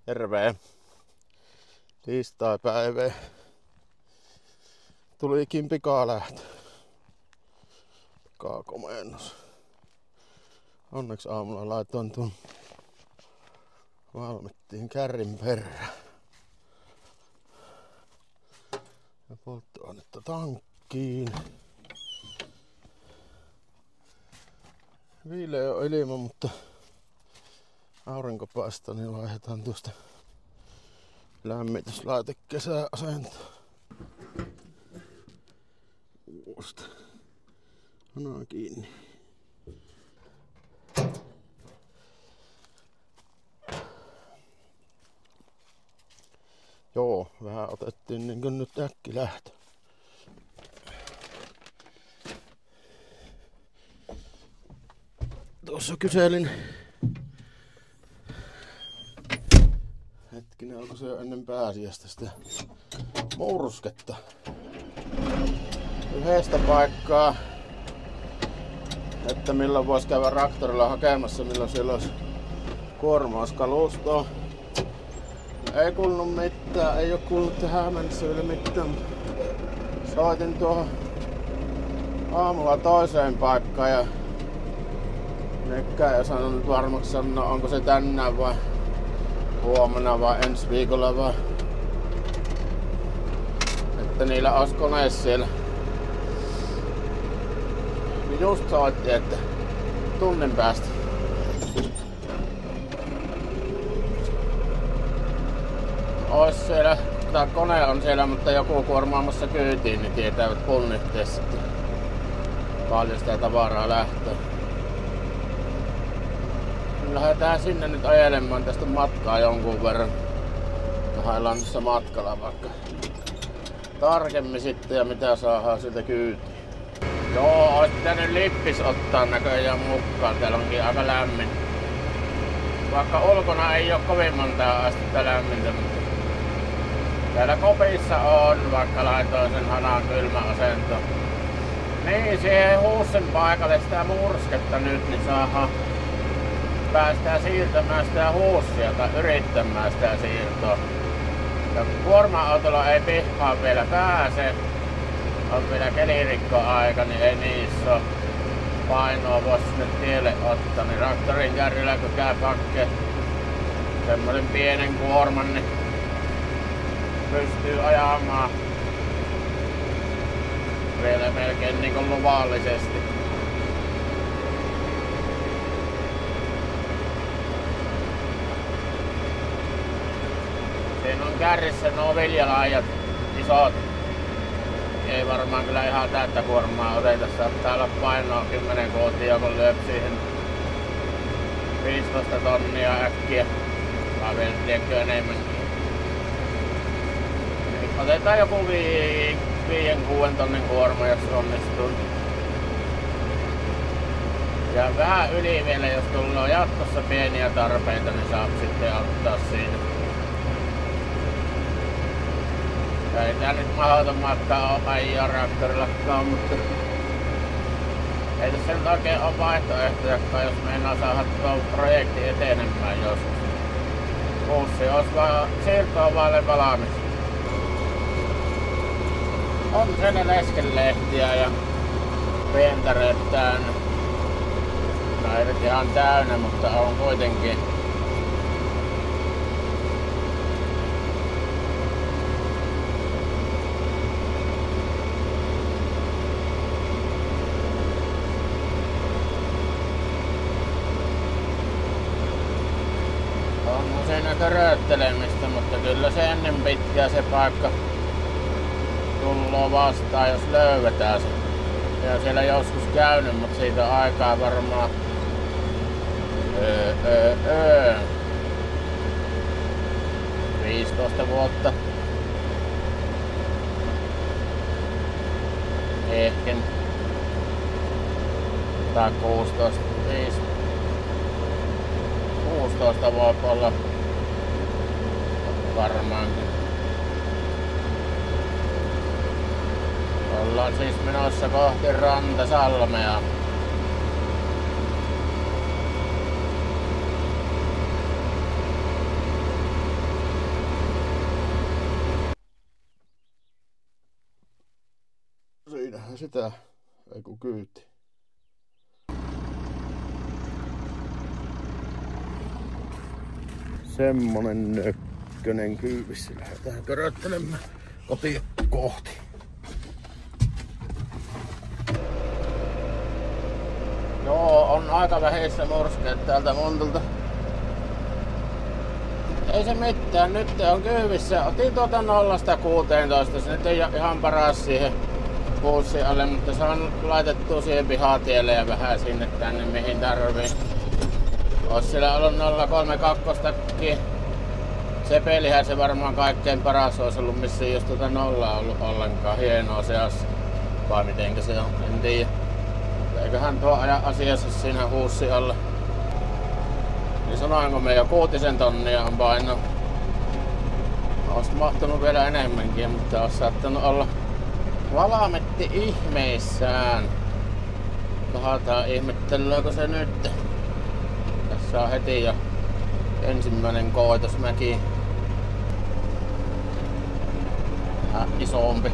Terve. Tiistaipäivä. Tulikin pikalähtö. Pikakomennus. Onneksi aamulla laitoin tuon valmittiin kärrin perään. Ja polttoainetta tankkiin. Viileä on ilma, mutta aurinko paistaa, niin vaihdetaan tuosta lämmityslaite kesäasentoon. Uosta. Hana kiinni. Joo, vähän otettiin niin kuin nyt äkkilähtö. Tuossa kyselin. Hetkinen, onko se jo ennen pääsiäistä sitä mursketta? Yhdestä paikkaa, että milloin vois käydä traktorilla hakemassa, milloin siellä olisi kuormauskalustoa. Ei kuulunut mitään, ei oo kuulunut tähän mennessä vielä mitään. Soitin tuohon aamulla toiseen paikkaan ja nekään ei sanonut varmaksi sanoa, onko se tänään vai huomenna vai ensi viikolla vai että niillä olisi kone siellä. Niin just soitti, että tunnin päästä. Ois siellä, tää kone on siellä, mutta joku kuormaamassa kyytiin, niin tietävät punnitteessa sitten paljon sitä tavaraa lähtee. Lähdetään sinne nyt ajelemaan tästä matkaa jonkun verran. Haillaan tässä matkalla vaikka tarkemmin sitten ja mitä saadaan siitä kyytiin. Joo, ois pitänyt lippis ottaa näköjään mukaan, täällä onkin aika lämmin. Vaikka ulkona ei oo kovin montaa astetta lämmintä, mutta täällä kopissa on, vaikka laitoin sen hanan kylmäasentoon. Niin, siihen huussin paikalle sitä mursketta nyt, niin saadaan päästään siirtämään sitä huussia tai yrittämään sitä siirtoa. Ja kuorma-autolla ei pihaan vielä pääse. On vielä kelirikkoaika, niin ei niissä ole painoa voisi sinne tielle ottaa. Niin traktorin kärryllä kun käy pakkeen semmoisen pienen kuorman, niin pystyy ajamaan vielä melkein niin kuin luvallisesti. Siinä on kärrissä nuo viljalaajat isot. Ei varmaan kyllä ihan täyttä kuormaa oteta. Saattaa olla painoa 10 kuuttia, kun lyöp siihen 15 tonnia äkkiä. Vai vielä tiedätkö enemmän. Otetaan joku 5-6 tonnin kuorma, jos onnistuu. Ja vähän yli vielä, jos tulee jatkossa pieniä tarpeita, niin saa sitten ottaa siinä. Ei tää nyt mahdoton matka oo ajaa traktorillakaan, mutta ei tässä nyt oikein oo vaihtoehtojakaan, jos meinaa saada tuon projekti etenemään joskus. Kuussi ois vaan siirtoa vaille valmis. On sen leskenlehtiä ja pientareet täynnä. No ei nyt ihan täynnä, mutta on kuitenkin. Siinä töröttelemistä, mutta kyllä se ennen pitkää se paikka tulloo vastaan, jos löydetään se. Ja siellä joskus käynyt, mutta siitä on aikaa varmaan 15 vuotta. Ehkä. Tai 16. 16 voi olla varmaankin. Ollaan siis menossa kohti Rantasalmea. siinähän sitä, ei kun kyyti. Semmonen nökkönen kyyvissä. Lähdetään köröttelemään kotiin kohti. Joo, on aika vähissä murskeet täältä Montulta. Ei se mitään, nyt on kyyvissä. Otin tuota 0-16, se nyt ei ihan paras siihen puussin alle, mutta se on laitettu siihen pihatielle ja vähän sinne tänne mihin tarvii. Ois siellä ollut 032kin. Sepelihän se varmaan kaikkein paras olisi ollut, missä ei jos tuota nollaa ollut ollenkaan. Hienoa seassa. Vai mitenkä se on, en tiedä. Eiköhän tuo ajan asiassa siinä huussi alla. Niin sanoinko me jo 6 tonnia on paino. Ois mahtunut vielä enemmänkin, mutta ois saattanut olla Valametti ihmeissään. Kahataan ihmettelääkö se nyt. Tässä on heti jo ensimmäinen koitosmäki. Vähän isompi.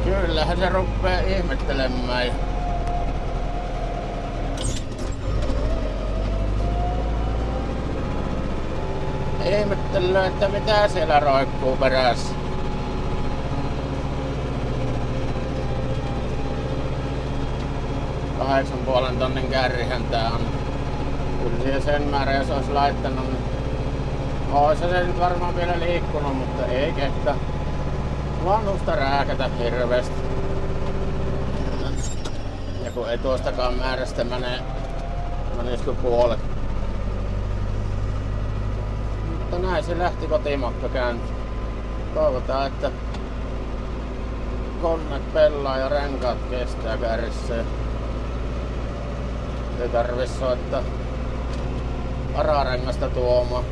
Kyllähän se ruppee ihmettelemään. Ihmettelee, että mitä siellä roikkuu perässä. $8,5 tonnin kärrihän tää on. Kyllä siihen sen määrä jos ois laittanut, niin ois se nyt varmaan vielä liikkunut, mutta ei kehtaa vanhusta rääkätä hirveesti. Ja kun ei tuostakaan määrästä menisikö puolet. Mutta näin se lähti kotimatka käyntiin. Toivotaan, että konnet pelaa ja renkaat kestää kärrissä. Ei tarvi soittaa ararengasta tuomaan.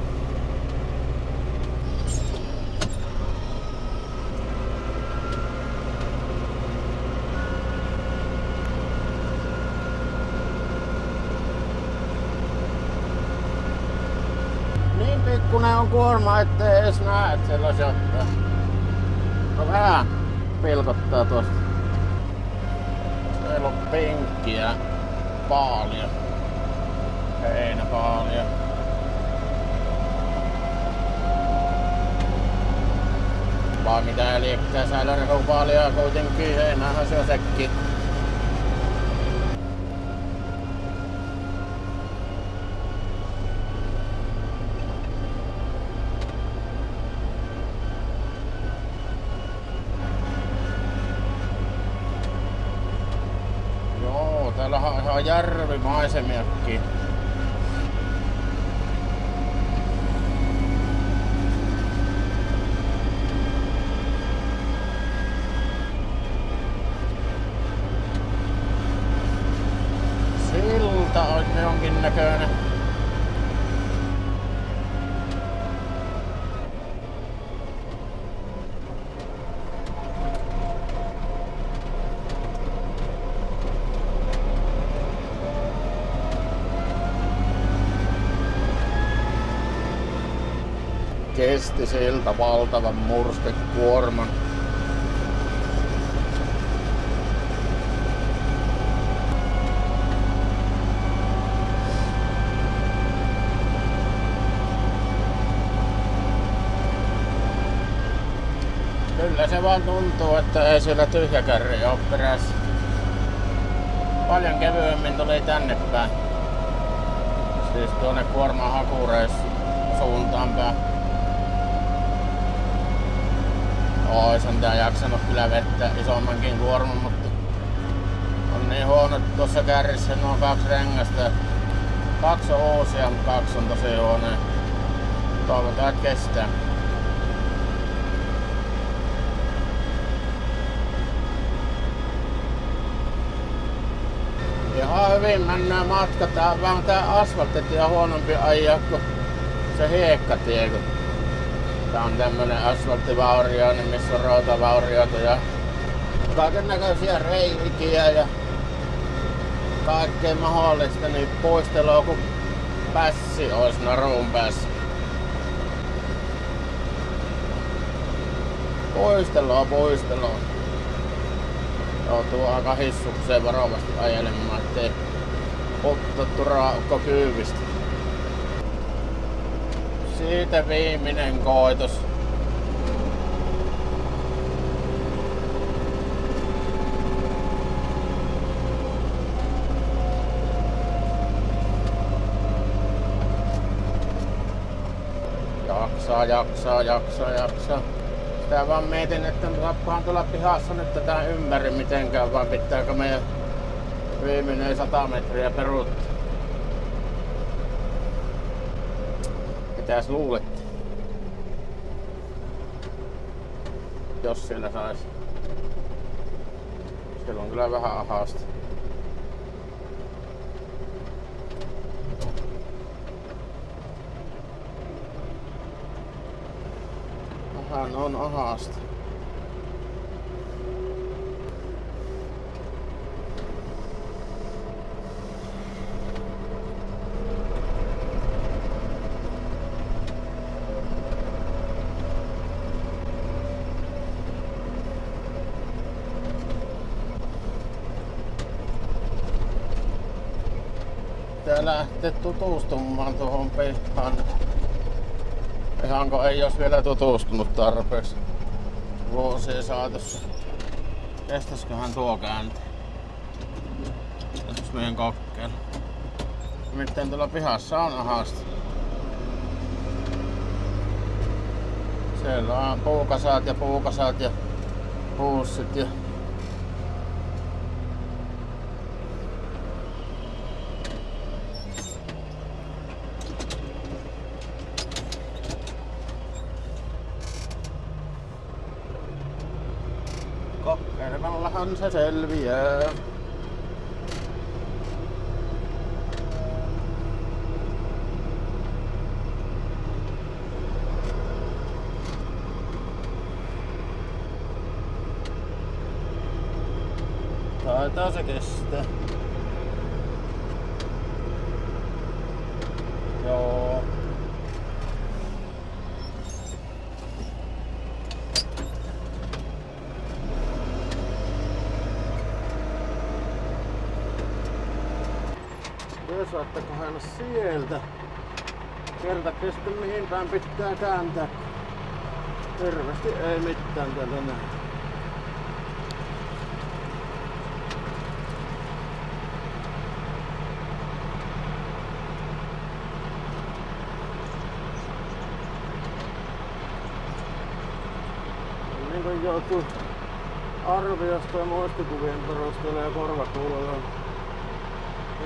Niin pikkunen on kuorma, ettei edes näe, että siellä olisi jotain. No vähän pilkottaa tuosta. Siellä on penkkiä. Paalia. Heinäpaalia. Vai mitä liikkää säilörehupaalia kuitenkin, heinähän se on sekin. Täällä on ihan järvimaisemiakin. Silta on jonkin näköinen. Kesti siltä valtavan murskekuorman. Kyllä se vaan tuntuu, että ei siellä tyhjäkärri oo perässä. Paljon kevyemmin tuli tänne päin. Siis tuonne kuorman hakureissu suuntaan päin. Oisan tää jaksanut kyllä vettä isommankin kuorman, mutta on niin huono tuossa kärrissä nuo 2 rengasta. 2 on uusia, mutta 2 on tosi huonoja. Toivotaan, että kestää. Ihan hyvin mennään matka. Tää on vaan tää asfalttitie on huonompi ajaa kuin se hiekkatie. Tää on tämmönen asfalttivaurio, niin missä on rautavaurioita ja kaikennäköisiä reikiä ja kaikkea mahdollista, niin poistelua kun pässi ois naruun päässä. Poistellaan. Joutuu aika hissukseen varovasti ajelemaan, ettei otettu raukko kyydistä. Siitä viimeinen koitos. Jaksaa. Sitä vaan mietin, että saappahan tuolla pihassa nyt tätä ympäri mitenkään, vaan pitääkö meidän viimeinen 100 metriä peruuttaa. Mitäs luulette? Jos siellä sais. Siellä on kyllä vähän ahasta. Vähän on ahasta. Pitää lähteä tutustumaan tuohon pihaan. Ihanko ei jos vielä tutustunut tarpeeksi vuosien saatossa. Kestäisiköhän tuo kääntä? Tässä meidän kokkeilla. Miten tuolla pihassa on ahasta. Siellä on puukasat ja huussit ja kokkeilevallahan se selviää. Taitaa se kestää. Joo. Te saatte kohdella sieltä. Kertakin sitten mihin päin pitää kääntää. Hirveesti ei mitään täältä näin. Niin kuin joutuu arviosta ja muistikuvien perusteella ja korvakuulolla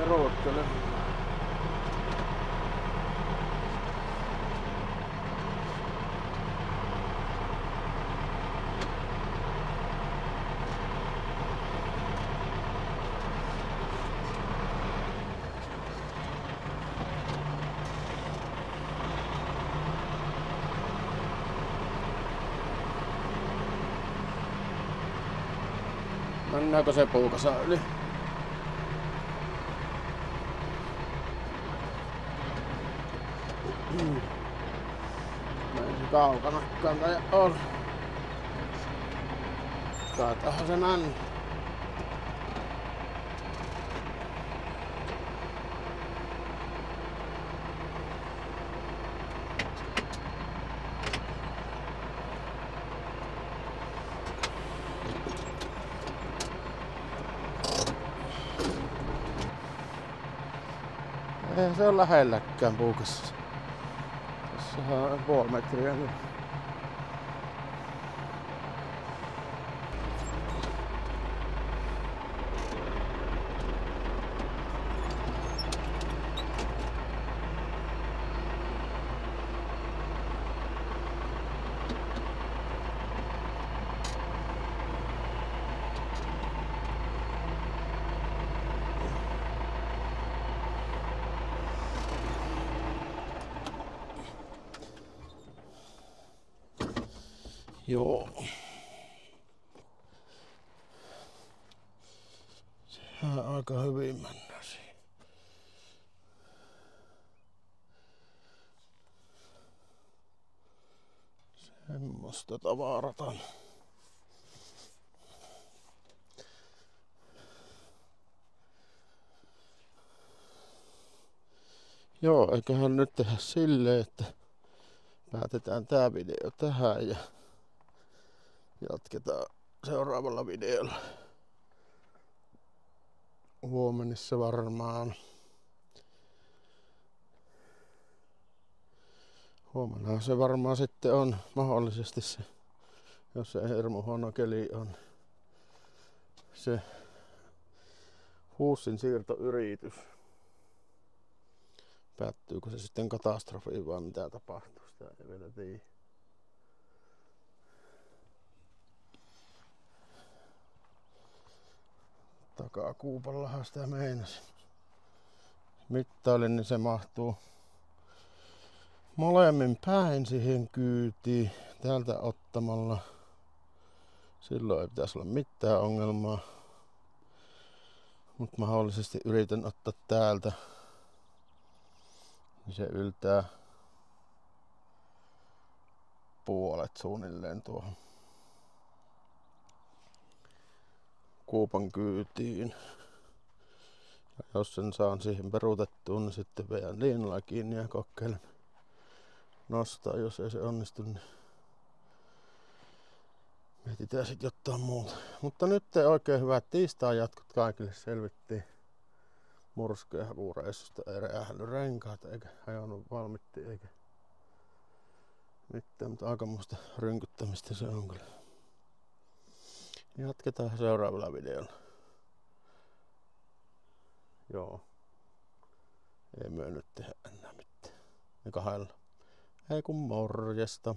erottele. Mennäänkö se puukasa yli? Mä en kaukanakaan tai on. Kaatahan se mennä. Ei se ole lähelläkään puukassa. Tässähän on 0,5 metriä. Niin. Joo. Sehän aika hyvin mennään siihen. Semmoinen. Semmosta tavarata. Joo, eiköhän nyt tehdä silleen, että päätetään tää video tähän ja jatketaan seuraavalla videolla. Huomenissa varmaan. Huomenna se varmaan sitten on mahdollisesti se, jos se hirmu huono keli on, se huussin siirtoyritys. Päättyykö se sitten katastrofiin vai mitä tapahtuu, sitä ei vielä tiedä. Takakuupallahan sitä meinasi. Mittailin, niin se mahtuu molemmin päin siihen kyytiin täältä ottamalla. Silloin ei pitäisi olla mitään ongelmaa. Mutta mahdollisesti yritän ottaa täältä. Niin se yltää puolet suunnilleen tuohon kuupan kyytiin. Ja jos sen saan siihen peruutettua, niin sitten vedän liinalla kiinni ja kokeilen nostaa. Jos ei se onnistu, niin mietitään sitten jotain muuta. Mutta nyt oikein hyvät tiistain jatkot kaikille. Selvittiin murskeenhakureissusta. Ei räjähdellyt renkaat eikä hajonnut valmitti eikä mitään, mutta aikamoista rynkyttämistä se on kyllä. Jatketaan seuraavalla videolla. Joo. Ei myö nyt tehdä enää mitään. Ja kahdella. Ei kun morjesta.